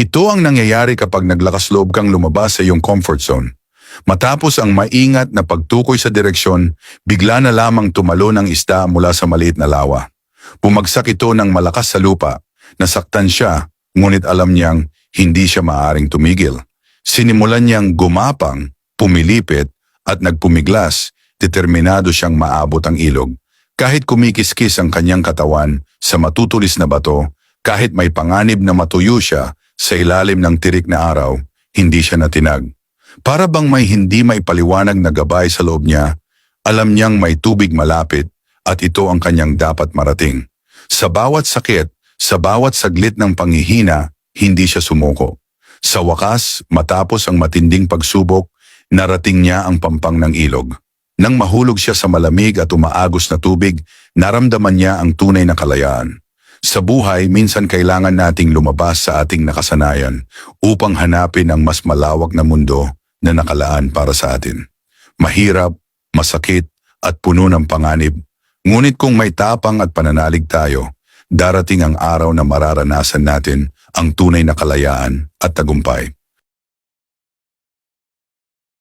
Ito ang nangyayari kapag naglakas loob kang lumabas sa iyong comfort zone. Matapos ang maingat na pagtukoy sa direksyon, bigla na lamang tumalon ang isda mula sa maliit na lawa. Bumagsak ito ng malakas sa lupa. Nasaktan siya, ngunit alam niyang hindi siya maaring tumigil. Sinimulan niyang gumapang, pumilipit, at nagpumiglas, determinado siyang maabot ang ilog. Kahit kumikiskis ang kanyang katawan sa matutulis na bato, kahit may panganib na matuyo siya sa ilalim ng tirik na araw, hindi siya natinag. Para bang may hindi maipaliwanag na gabay sa loob niya, alam niyang may tubig malapit at ito ang kanyang dapat marating. Sa bawat sakit, sa bawat saglit ng panghihina, hindi siya sumuko. Sa wakas, matapos ang matinding pagsubok, narating niya ang pampang ng ilog. Nang mahulog siya sa malamig at umaagos na tubig, naramdaman niya ang tunay na kalayaan. Sa buhay, minsan kailangan nating lumabas sa ating nakasanayan upang hanapin ang mas malawak na mundo na nakalaan para sa atin. Mahirap, masakit, at puno ng panganib. Ngunit kung may tapang at pananalig tayo, darating ang araw na mararanasan natin ang tunay na kalayaan at tagumpay.